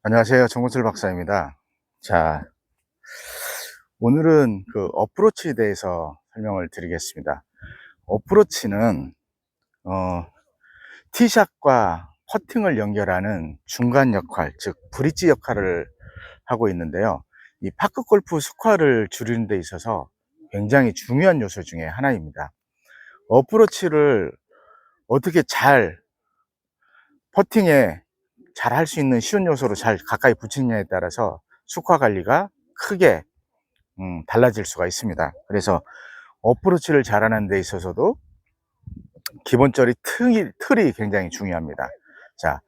안녕하세요. 정근철 박사입니다. 자, 오늘은 그 어프로치에 대해서 설명을 드리겠습니다. 어프로치는, 어, 티샷과 퍼팅을 연결하는 중간 역할, 즉, 브릿지 역할을 하고 있는데요. 이 파크 골프 스코어를 줄이는 데 있어서 굉장히 중요한 요소 중에 하나입니다. 어프로치를 어떻게 잘, 퍼팅에 잘 할 수 있는 쉬운 요소로 잘 가까이 붙이느냐에 따라서 스코어 관리가 크게 달라질 수가 있습니다. 그래서 어프로치를 잘하는 데 있어서도 기본적인 틀이 굉장히 중요합니다. 자,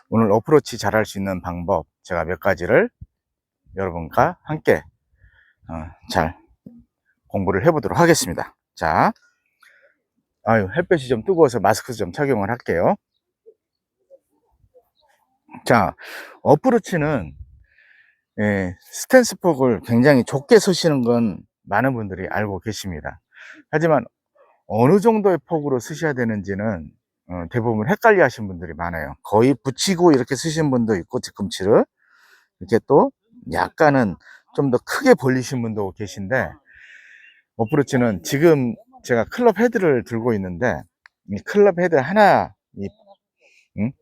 오늘 어프로치 잘할 수 있는 방법 제가 몇 가지를 여러분과 함께 잘 공부를 해보도록 하겠습니다. 자, 햇볕이 좀 뜨거워서 마스크 좀 착용을 할게요. 자, 어프로치는 스탠스 폭을 굉장히 좁게 쓰시는 건 많은 분들이 알고 계십니다. 하지만 어느 정도의 폭으로 쓰셔야 되는지는 대부분 헷갈려 하시는 분들이 많아요. 거의 붙이고 이렇게 쓰시는 분도 있고, 뒤꿈치를 이렇게 또 약간은 좀 더 크게 벌리신 분도 계신데, 어프로치는 지금 제가 클럽 헤드를 들고 있는데, 이 클럽 헤드 하나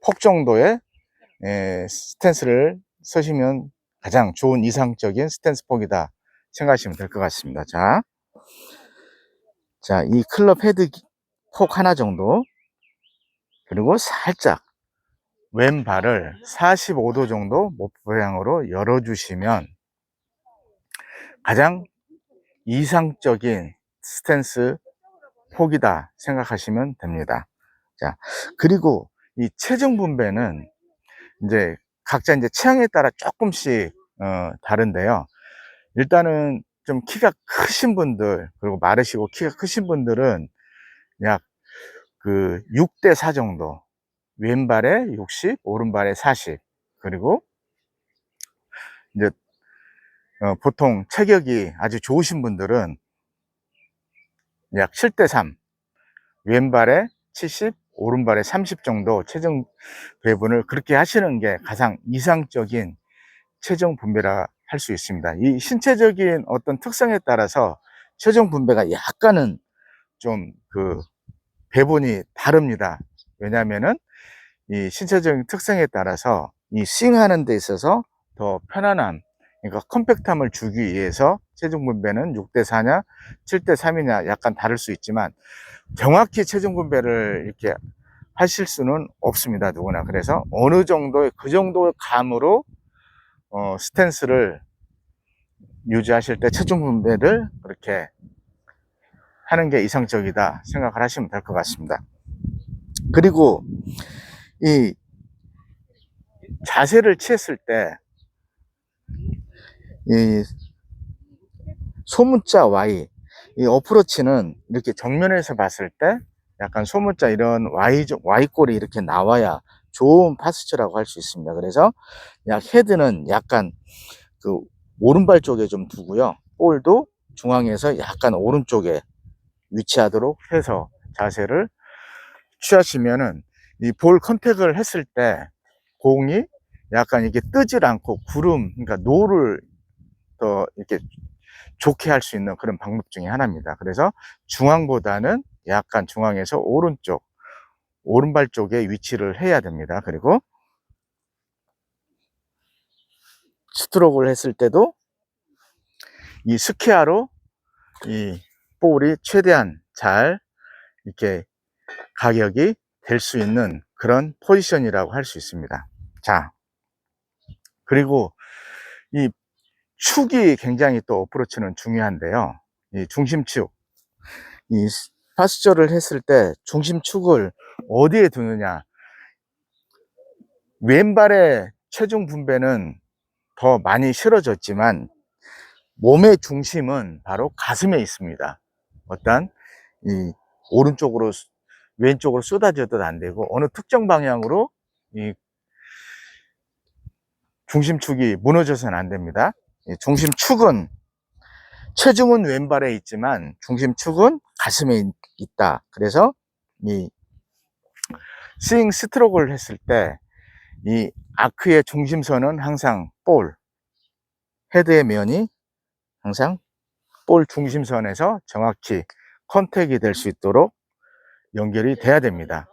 폭 정도의 스탠스를 쓰시면 가장 좋은 이상적인 스탠스 폭이다 생각하시면 될 것 같습니다. 자, 이 클럽 헤드 폭 하나 정도, 그리고 살짝 왼발을 45도 정도 목표향으로 열어주시면 가장 이상적인 스탠스 폭이다 생각하시면 됩니다. 자, 그리고 이 체중 분배는 이제 각자 이제 체형에 따라 조금씩 다른데요. 일단은 좀 키가 크신 분들, 그리고 마르시고 키가 크신 분들은 약 그 6대 4 정도, 왼발에 60, 오른발에 40, 그리고 이제 보통 체격이 아주 좋으신 분들은 약 7대 3, 왼발에 70, 오른발에 30 정도 체중 배분을 그렇게 하시는 게 가장 이상적인 체중 분배라 할 수 있습니다. 이 신체적인 어떤 특성에 따라서 체중 분배가 약간은 좀 그 배분이 다릅니다. 왜냐하면은 이 신체적인 특성에 따라서 이 스윙하는 데 있어서 더 편안함, 그러니까 컴팩트함을 주기 위해서 체중 분배는 6대 4냐 7대 3이냐 약간 다를 수 있지만 정확히 체중 분배를 이렇게 하실 수는 없습니다, 누구나. 그래서 어느 정도의 그 정도의 감으로 스탠스를 유지하실 때 체중 분배를 그렇게 하는 게 이상적이다 생각을 하시면 될 것 같습니다. 그리고 이 자세를 취했을 때 이 소문자 Y, 이 어프로치는 이렇게 정면에서 봤을 때 약간 소문자 이런 Y꼴이 이렇게 나와야 좋은 파스처라고 할 수 있습니다. 그래서 헤드는 약간 그 오른발 쪽에 좀 두고요. 볼도 중앙에서 약간 오른쪽에 위치하도록 해서 자세를 취하시면은 이 볼 컨택을 했을 때 공이 약간 이게 뜨질 않고 구름, 그러니까 노를 더 이렇게 좋게 할 수 있는 그런 방법 중에 하나입니다. 그래서 중앙보다는 약간 중앙에서 오른발 쪽에 위치를 해야 됩니다. 그리고 스트로크를 했을 때도 이 스퀘어로 이 볼이 최대한 잘 이렇게 가격이 될 수 있는 그런 포지션이라고 할 수 있습니다. 자, 그리고 이 축이 굉장히 또 어프로치는 중요한데요. 이 중심축, 이 파스처를 했을 때 중심축을 어디에 두느냐. 왼발의 체중 분배는 더 많이 실어졌지만 몸의 중심은 바로 가슴에 있습니다. 어떤 이 오른쪽으로 왼쪽으로 쏟아져도 안 되고 어느 특정 방향으로 이 중심축이 무너져서는 안 됩니다. 이 중심축은 체중은 왼발에 있지만 중심축은 가슴에 있다. 그래서 이 스윙 스트로크를 했을 때 이 아크의 중심선은 항상 볼, 헤드의 면이 항상 볼 중심선에서 정확히 컨택이 될 수 있도록 연결이 돼야 됩니다.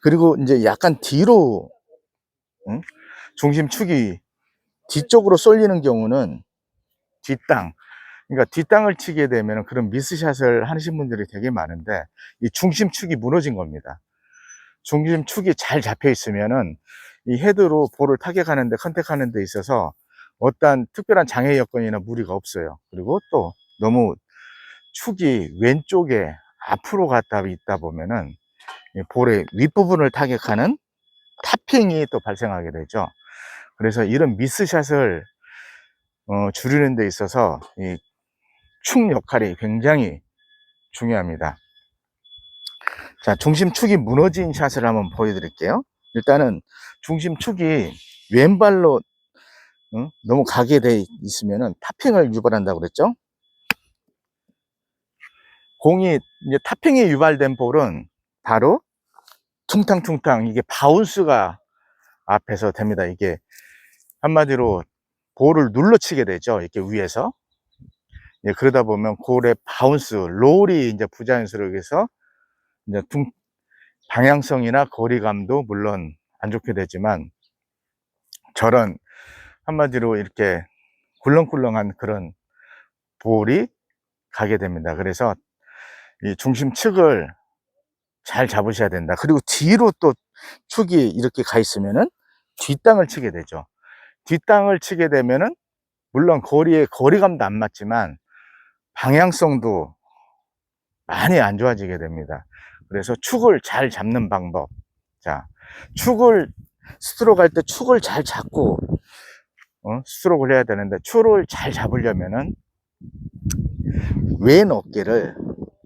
그리고 이제 약간 뒤로 중심축이 뒤쪽으로 쏠리는 경우는 뒷땅, 그러니까 뒷땅을 치게 되면 그런 미스샷을 하시는 분들이 되게 많은데, 이 중심축이 무너진 겁니다. 중심축이 잘 잡혀 있으면은 이 헤드로 볼을 타격하는데, 컨택하는 데 있어서 어떠한 특별한 장애 여건이나 무리가 없어요. 그리고 또 너무 축이 왼쪽에 앞으로 갔다 있다 보면은 이 볼의 윗부분을 타격하는 탑핑이 또 발생하게 되죠. 그래서 이런 미스샷을 줄이는 데 있어서 이 축 역할이 굉장히 중요합니다. 자, 중심축이 무너진 샷을 한번 보여드릴게요. 일단은 중심축이 왼발로 너무 가게 돼 있으면은 탑핑을 유발한다고 그랬죠. 공이 이제 탑핑이 유발된 볼은 바로 퉁탕퉁탕, 이게 바운스가 앞에서 됩니다. 이게 한마디로 볼을 눌러치게 되죠. 이렇게 위에서. 예, 그러다 보면 볼의 바운스, 롤이 이제 부자연스럽게 해서 이제 방향성이나 거리감도 물론 안 좋게 되지만, 저런 한마디로 이렇게 굴렁굴렁한 그런 볼이 가게 됩니다. 그래서 이 중심축을 잘 잡으셔야 된다. 그리고 뒤로 또 축이 이렇게 가 있으면은 뒷땅을 치게 되죠. 뒷땅을 치게 되면은 물론 거리감도 안 맞지만 방향성도 많이 안 좋아지게 됩니다. 그래서 축을 잘 잡는 방법. 자, 스트로크 할 때 축을 잘 잡고 스트로크를 해야 되는데, 축을 잘 잡으려면은 왼 어깨를,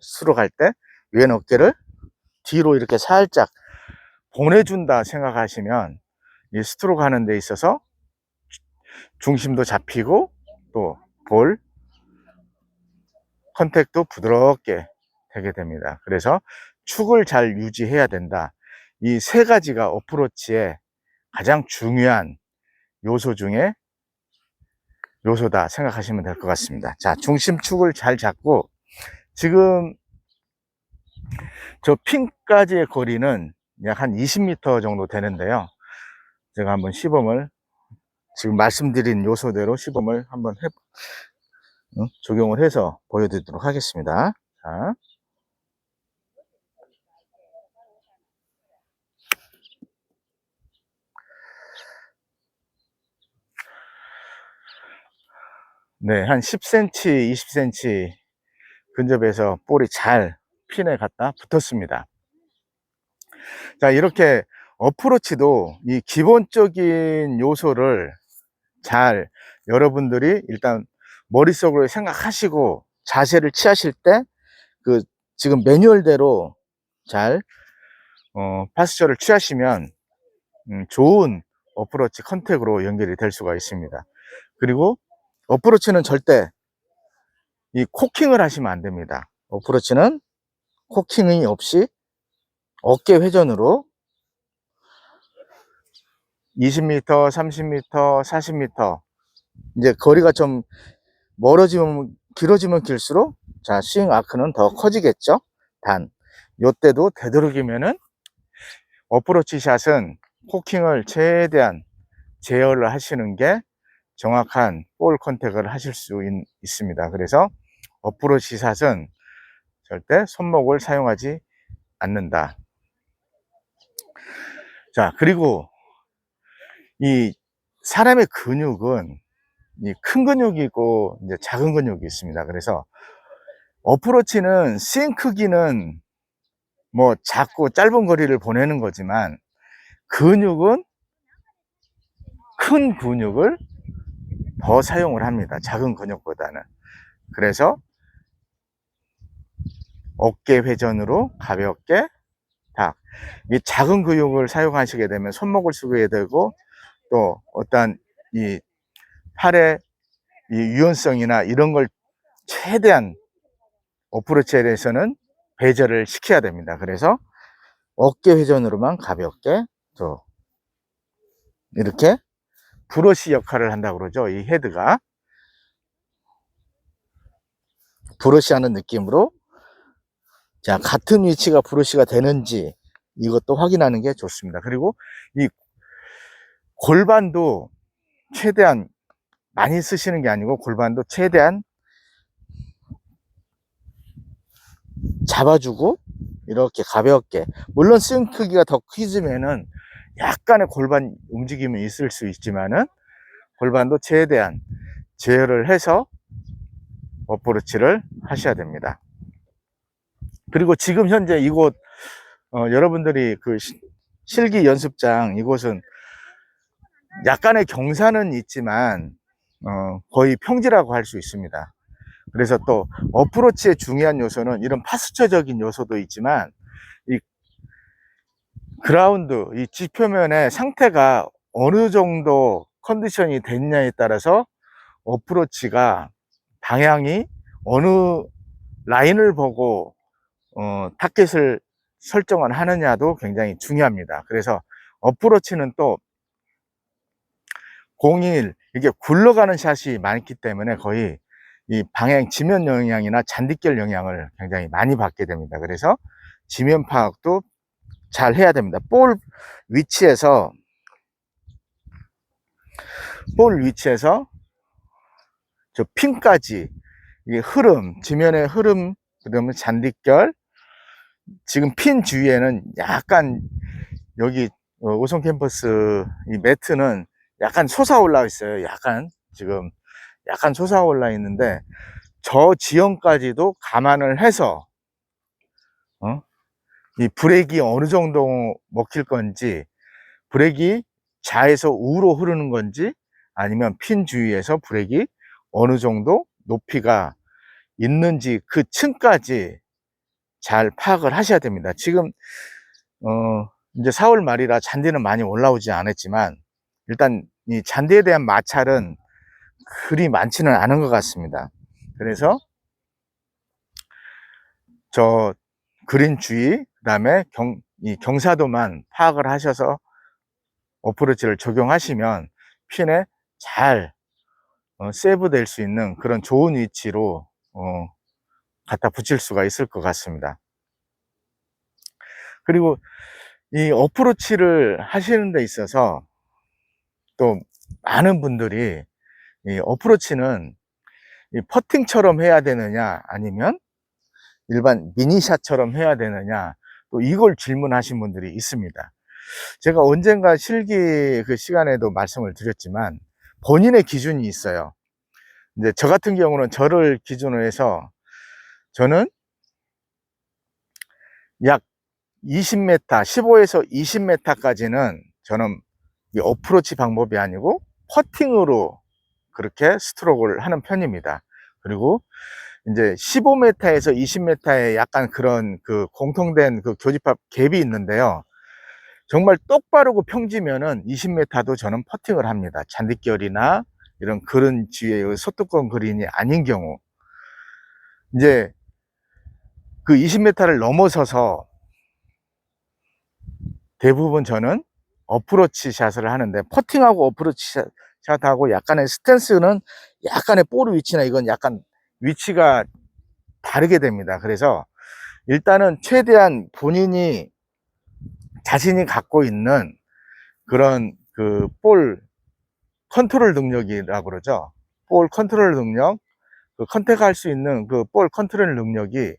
스트로크 할 때 왼 어깨를 뒤로 이렇게 살짝 보내준다 생각하시면 이 스트로크 하는 데 있어서 중심도 잡히고 또 볼 컨택도 부드럽게 되게 됩니다. 그래서 축을 잘 유지해야 된다. 이 세 가지가 어프로치의 가장 중요한 요소 중에 요소다 생각하시면 될 것 같습니다. 자, 중심축을 잘 잡고, 지금 저 핀까지의 거리는 약 한 20m 정도 되는데요. 제가 한번 시범을, 지금 말씀드린 요소대로 시범을 한번 적용을 해서 보여드리도록 하겠습니다. 자, 네, 한 10cm, 20cm 근접해서 볼이 잘 핀에 갖다 붙었습니다. 자, 이렇게 어프로치도 이 기본적인 요소를 잘 여러분들이 일단 머릿속으로 생각하시고 자세를 취하실 때 그 지금 매뉴얼대로 잘 파스처를 취하시면 좋은 어프로치 컨택으로 연결이 될 수가 있습니다. 그리고 어프로치는 절대 이 코킹을 하시면 안 됩니다. 어프로치는 코킹이 없이 어깨 회전으로 20m, 30m, 40m, 이제 거리가 좀 길어지면 길수록 자, 스윙 아크는 더 커지겠죠. 단 요때도 되도록이면은 어프로치 샷은 코킹을 최대한 제어를 하시는 게 정확한 볼 컨택을 하실 수 있습니다. 그래서 어프로치 샷은 절대 손목을 사용하지 않는다. 자, 그리고 이 사람의 근육은 이 큰 근육이 있고 이제 작은 근육이 있습니다. 그래서 어프로치는 스윙 크기는 뭐 작고 짧은 거리를 보내는 거지만, 근육은 큰 근육을 더 사용을 합니다. 작은 근육보다는. 그래서 어깨 회전으로 가볍게 탁, 이 작은 근육을 사용하시게 되면 손목을 쓰게 되고, 또 어떠한 이 팔의 이 유연성이나 이런 걸 최대한 어프로치에 대해서는 배제를 시켜야 됩니다. 그래서 어깨 회전으로만 가볍게 또 이렇게 브러쉬 역할을 한다고 그러죠. 이 헤드가 브러쉬 하는 느낌으로, 자, 같은 위치가 브러쉬가 되는지 이것도 확인하는 게 좋습니다. 그리고 이 골반도 최대한 많이 쓰시는 게 아니고, 골반도 최대한 잡아주고 이렇게 가볍게, 물론 스윙 크기가 더 크지면은 약간의 골반 움직임이 있을 수 있지만은 골반도 최대한 제어를 해서 어프로치를 하셔야 됩니다. 그리고 지금 현재 이곳 여러분들이 그 실기 연습장, 이곳은 약간의 경사는 있지만 거의 평지라고 할 수 있습니다. 그래서 또 어프로치의 중요한 요소는 이런 파스처적인 요소도 있지만, 이 그라운드, 이 지표면의 상태가 어느 정도 컨디션이 됐냐에 따라서 어프로치가 방향이 어느 라인을 보고 타겟을 설정을 하느냐도 굉장히 중요합니다. 그래서 어프로치는 또 공이 이게 굴러가는 샷이 많기 때문에 거의 이 방향 지면 영향이나 잔디결 영향을 굉장히 많이 받게 됩니다. 그래서 지면 파악도 잘 해야 됩니다. 볼 위치에서 저 핀까지, 이게 흐름, 지면의 흐름, 그다음에 잔디결, 지금 핀 주위에는 약간 여기 오션 캠퍼스 이 매트는 약간 솟아올라 있어요. 지금 약간 솟아올라 있는데, 저 지형까지도 감안을 해서 이 브레이크가 어느 정도 먹힐 건지, 브레이크가 좌에서 우로 흐르는 건지, 아니면 핀 주위에서 브레이크가 어느 정도 높이가 있는지, 그 층까지 잘 파악을 하셔야 됩니다. 지금 이제 4월 말이라 잔디는 많이 올라오지 않았지만, 일단 이 잔디에 대한 마찰은 그리 많지는 않은 것 같습니다. 그래서 저 그린 주위, 그 다음에 이 경사도만 파악을 하셔서 어프로치를 적용하시면 핀에 잘 세이브 될 수 있는 그런 좋은 위치로 갖다 붙일 수가 있을 것 같습니다. 그리고 이 어프로치를 하시는 데 있어서 또 많은 분들이 이 어프로치는 이 퍼팅처럼 해야 되느냐, 아니면 일반 미니샷처럼 해야 되느냐, 또 이걸 질문하신 분들이 있습니다. 제가 언젠가 실기 그 시간에도 말씀을 드렸지만, 본인의 기준이 있어요. 이제 저 같은 경우는 저를 기준으로 해서, 저는 약 20m, 15에서 20m까지는 저는 이 어프로치 방법이 아니고 퍼팅으로 그렇게 스트로크를 하는 편입니다. 그리고 이제 15m에서 20m에 약간 그런 그 공통된 그 교집합 갭이 있는데요. 정말 똑바르고 평지면은 20m도 저는 퍼팅을 합니다. 잔디결이나 이런 그런 지의 소뚜껑 그린이 아닌 경우, 이제 그 20m를 넘어서서 대부분 저는 어프로치 샷을 하는데, 퍼팅하고 어프로치 샷하고 약간의 스탠스는, 약간의 볼 위치나 이건 약간 위치가 다르게 됩니다. 그래서 일단은 최대한 본인이 자신이 갖고 있는 그런 그 볼 컨트롤 능력이라고 그러죠. 볼 컨트롤 능력, 그 컨택할 수 있는 그 볼 컨트롤 능력이,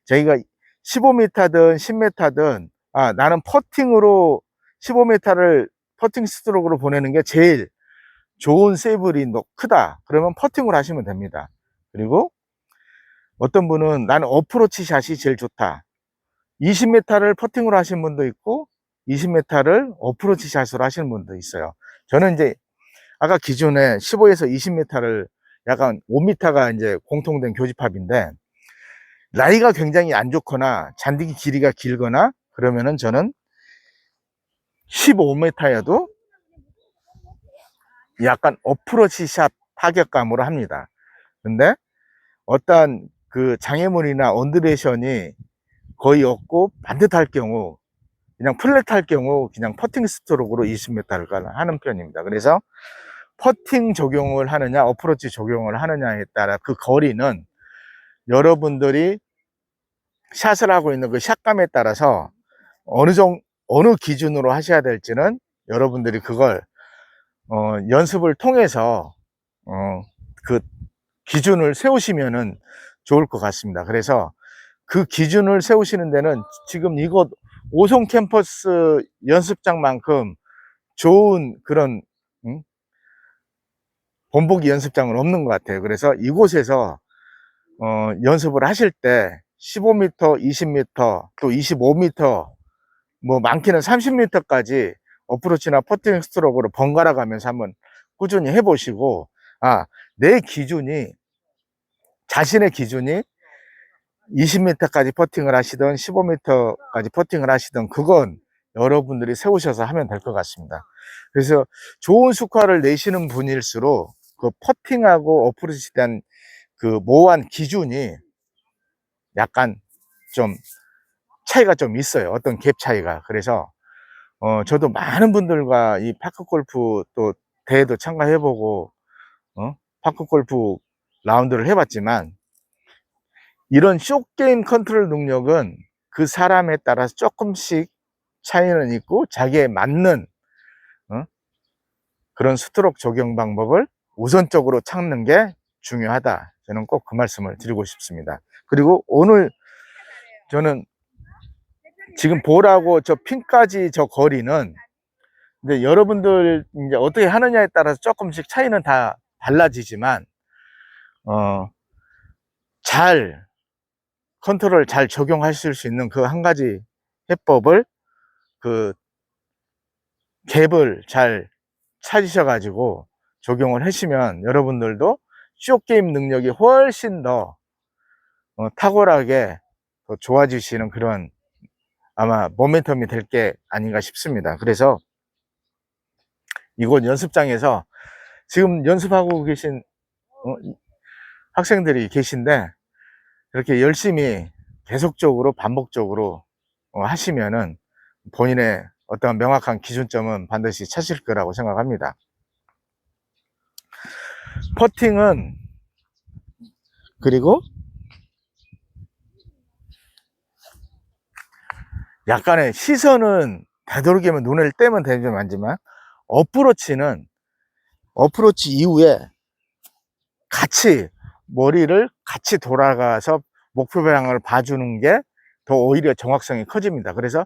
저희가 15m든 10m든 나는 퍼팅으로 15m를 퍼팅 스트로크로 보내는 게 제일 좋은 세이블이 크다, 그러면 퍼팅을 하시면 됩니다. 그리고 어떤 분은 나는 어프로치 샷이 제일 좋다, 20m를 퍼팅으로 하시는 분도 있고 20m를 어프로치 샷으로 하시는 분도 있어요. 저는 이제 아까 기존에 15에서 20m를, 약간 5m가 이제 공통된 교집합인데, 라이가 굉장히 안 좋거나 잔디 길이가 길거나 그러면은 저는 15m여도 약간 어프로치 샷 타격감으로 합니다. 근데 어떠한 그 장애물이나 언드레이션이 거의 없고 반듯할 경우, 그냥 플랫 할 경우 그냥 퍼팅 스트로크로 20m를 하는 편입니다. 그래서 퍼팅 적용을 하느냐 어프로치 적용을 하느냐에 따라 그 거리는 여러분들이 샷을 하고 있는 그 샷감에 따라서 어느 기준으로 하셔야 될지는 여러분들이 그걸 연습을 통해서 그 기준을 세우시면은 좋을 것 같습니다. 그래서 그 기준을 세우시는 데는 지금 이곳 오송 캠퍼스 연습장만큼 좋은 그런 본보기 연습장은 없는 것 같아요. 그래서 이곳에서 연습을 하실 때 15m, 20m, 또 25m, 뭐 많게는 30m까지 어프로치나 퍼팅 스트로크로 번갈아 가면서 한번 꾸준히 해보시고, 내 기준이, 자신의 기준이 20m까지 퍼팅을 하시든 15m까지 퍼팅을 하시든 그건 여러분들이 세우셔서 하면 될 것 같습니다. 그래서 좋은 스코어를 내시는 분일수록 그 퍼팅하고 어프로치에 대한 그 모호한 기준이 약간 좀 차이가 좀 있어요. 어떤 갭 차이가. 그래서 저도 많은 분들과 이 파크 골프 또 대회도 참가해보고 파크 골프 라운드를 해봤지만, 이런 쇼게임 컨트롤 능력은 그 사람에 따라서 조금씩 차이는 있고 자기에 맞는 그런 스트로크 적용 방법을 우선적으로 찾는 게 중요하다. 저는 꼭 그 말씀을 드리고 싶습니다. 그리고 오늘 저는 지금 볼하고 저 핀까지 저 거리는 이제 여러분들 이제 어떻게 하느냐에 따라서 조금씩 차이는 다 달라지지만 잘 컨트롤 잘 적용하실 수 있는 그 한 가지 해법을, 그 갭을 잘 찾으셔 가지고 적용을 하시면 여러분들도 쇼게임 능력이 훨씬 더 탁월하게 더 좋아지시는 그런 아마 모멘텀이 될 게 아닌가 싶습니다. 그래서 이곳 연습장에서 지금 연습하고 계신 학생들이 계신데, 이렇게 열심히 계속적으로 반복적으로 하시면은 본인의 어떤 명확한 기준점은 반드시 찾으실 거라고 생각합니다. 퍼팅은, 그리고 약간의 시선은 되도록이면 눈을 떼면 되지만, 어프로치는 어프로치 이후에 같이 머리를 같이 돌아가서 목표 방향을 봐주는 게 더 오히려 정확성이 커집니다. 그래서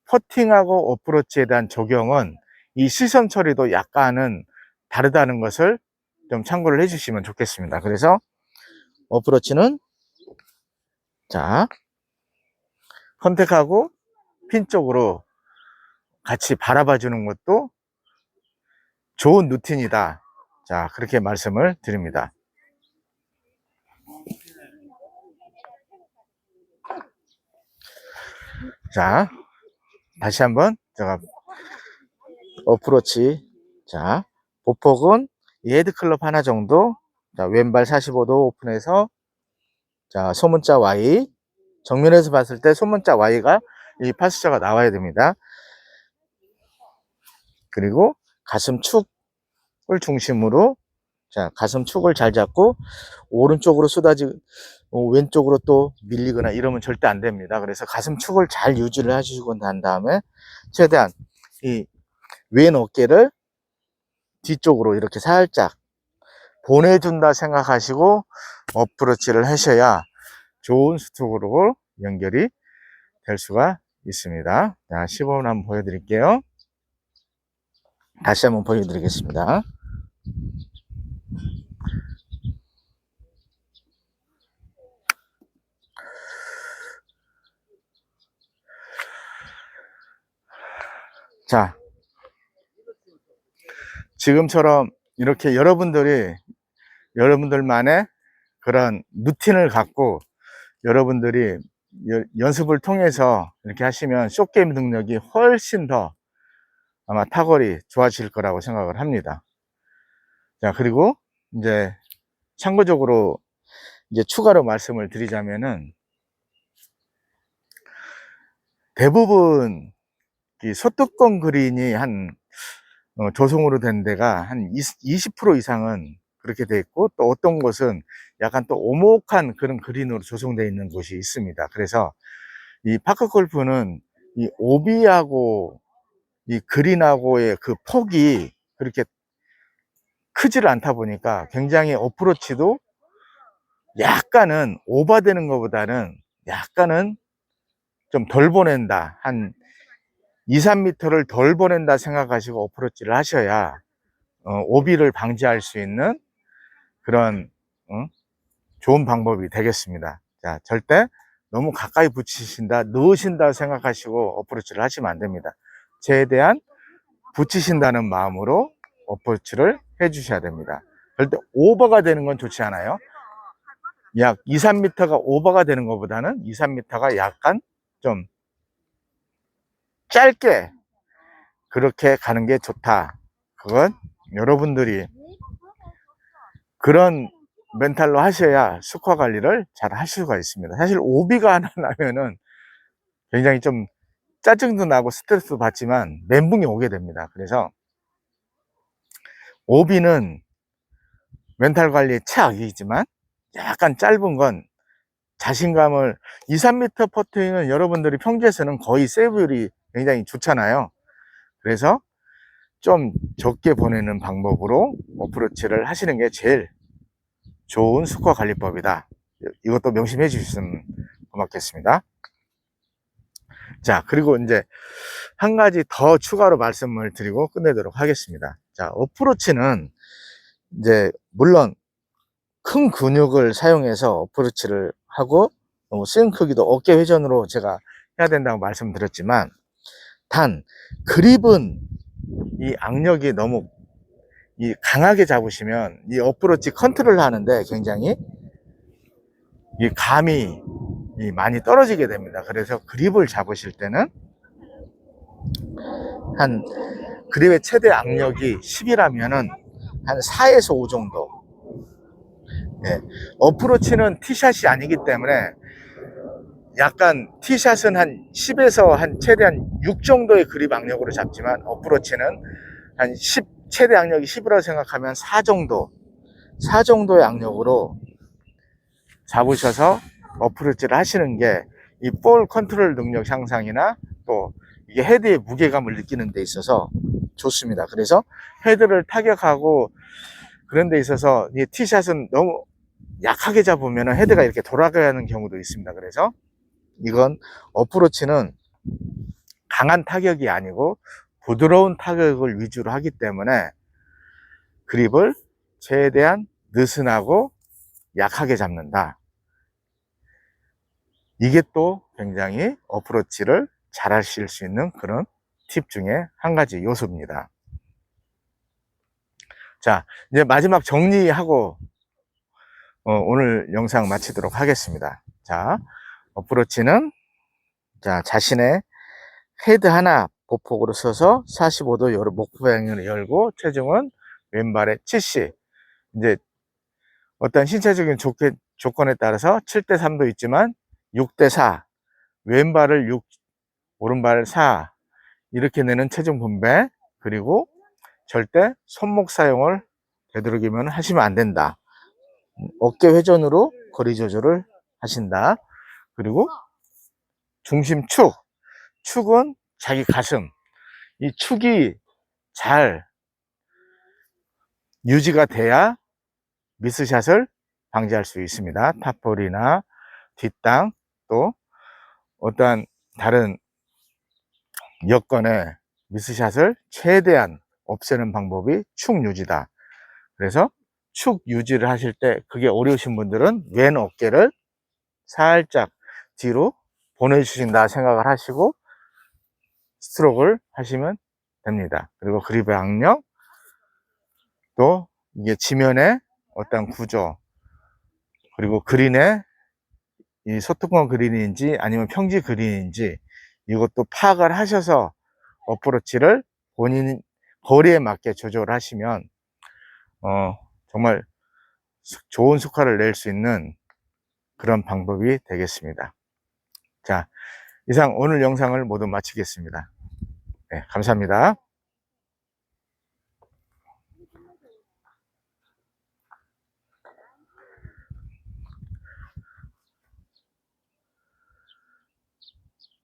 퍼팅하고 어프로치에 대한 적용은 이 시선 처리도 약간은 다르다는 것을 좀 참고를 해주시면 좋겠습니다. 그래서 어프로치는 자, 컨택하고 핀 쪽으로 같이 바라봐 주는 것도 좋은 루틴이다. 자, 그렇게 말씀을 드립니다. 자, 다시 한번 제가 어프로치, 자, 보폭은 이 헤드클럽 하나 정도, 자, 왼발 45도 오픈해서, 자, 소문자 Y, 정면에서 봤을 때 소문자 Y가 이 파스자가 나와야 됩니다. 그리고 가슴 축을 중심으로, 자, 가슴 축을 잘 잡고 오른쪽으로 왼쪽으로 또 밀리거나 이러면 절대 안 됩니다. 그래서 가슴 축을 잘 유지를 해주시고 난 다음에 최대한 이 왼 어깨를 뒤쪽으로 이렇게 살짝 보내준다 생각하시고 어프로치를 하셔야 좋은 스트로크로 연결이 될 수가 있습니다. 자, 시범을 한번 보여드릴게요. 다시 한번 보여드리겠습니다. 자, 지금처럼 이렇게 여러분들만의 그런 루틴을 갖고 여러분들이 연습을 통해서 이렇게 하시면 쇼게임 능력이 훨씬 더 아마 탁월히 좋아질 거라고 생각을 합니다. 자, 그리고 이제 참고적으로 이제 추가로 말씀을 드리자면은, 대부분 이 소뚜껑 그린이 조성으로 된 데가 한 20% 이상은 그렇게 돼 있고, 또 어떤 곳은 약간 또 오목한 그런 그린으로 조성되어 있는 곳이 있습니다. 그래서 이 파크 골프는 이 오비하고 이 그린하고의 그 폭이 그렇게 크지를 않다 보니까 굉장히 어프로치도 약간은 오버되는 것보다는 약간은 좀 덜 보낸다, 한 2, 3m를 덜 보낸다 생각하시고 어프로치를 하셔야 오비를 방지할 수 있는 그런 좋은 방법이 되겠습니다. 자, 절대 너무 가까이 붙이신다, 넣으신다 생각하시고 어프로치를 하시면 안 됩니다. 최대한 붙이신다는 마음으로 어프로치를 해 주셔야 됩니다. 절대 오버가 되는 건 좋지 않아요. 약 2, 3m가 오버가 되는 것보다는 2, 3m가 약간 좀 짧게 그렇게 가는 게 좋다. 그건 여러분들이 그런 멘탈로 하셔야 스코어 관리를 잘 하실 수가 있습니다. 사실 오비가 하나 나면은 굉장히 좀 짜증도 나고 스트레스도 받지만 멘붕이 오게 됩니다. 그래서 오비는 멘탈 관리의 최악이지만 약간 짧은 건 자신감을 2, 3m 퍼팅은 여러분들이 평지에서는 거의 세이브율이 굉장히 좋잖아요. 그래서 좀 적게 보내는 방법으로 어프로치를 하시는 게 제일 좋은 스코어 관리법이다. 이것도 명심해 주셨으면 고맙겠습니다. 자, 그리고 이제 한 가지 더 추가로 말씀을 드리고 끝내도록 하겠습니다. 자, 어프로치는 이제 물론 큰 근육을 사용해서 어프로치를 하고 스윙 크기도 어깨 회전으로 제가 해야 된다고 말씀드렸지만, 단 그립은 이 악력이 너무 강하게 잡으시면 이 어프로치 컨트롤 하는데 굉장히 이 감이 많이 떨어지게 됩니다. 그래서 그립을 잡으실 때는 한 그립의 최대 악력이 10이라면은 한 4에서 5 정도. 예. 어프로치는 티샷이 아니기 때문에 약간 티샷은 한 10에서 한 최대한 6 정도의 그립 악력으로 잡지만, 어프로치는 한 10, 최대 악력이 10이라고 생각하면 4 정도의 악력으로 잡으셔서 어프로치를 하시는 게 이 볼 컨트롤 능력 향상이나 또 이게 헤드의 무게감을 느끼는 데 있어서 좋습니다. 그래서 헤드를 타격하고 그런 데 있어서 이 티샷은 너무 약하게 잡으면 헤드가 이렇게 돌아가는 경우도 있습니다. 그래서 이건 어프로치는 강한 타격이 아니고 부드러운 타격을 위주로 하기 때문에 그립을 최대한 느슨하고 약하게 잡는다. 이게 또 굉장히 어프로치를 잘 하실 수 있는 그런 팁 중에 한 가지 요소입니다. 자, 이제 마지막 정리하고 오늘 영상 마치도록 하겠습니다. 자, 어프로치는 자, 자신의 헤드 하나 보폭으로 서서 45도 목표 방향을 열고 체중은 왼발에 70. 이제 어떤 신체적인 조건에 따라서 7대 3도 있지만 6대 4, 왼발을 6, 오른발을 4 이렇게 내는 체중 분배. 그리고 절대 손목 사용을 되도록이면 하시면 안 된다. 어깨 회전으로 거리 조절을 하신다. 그리고 중심 축은 자기 가슴, 이 축이 잘 유지가 돼야 미스샷을 방지할 수 있습니다. 탑볼이나 뒷땅, 또 어떠한 다른 여건의 미스샷을 최대한 없애는 방법이 축 유지다. 그래서 축 유지를 하실 때 그게 어려우신 분들은 왼 어깨를 살짝 뒤로 보내주신다 생각을 하시고 스트로크를 하시면 됩니다. 그리고 그립의 악력, 또 이게 지면의 어떤 구조, 그리고 그린의 이 소뚜껑 그린인지 아니면 평지 그린인지 이것도 파악을 하셔서 어프로치를 본인 거리에 맞게 조절하시면 정말 좋은 스코어를 낼 수 있는 그런 방법이 되겠습니다. 자, 이상 오늘 영상을 모두 마치겠습니다. 네, 감사합니다.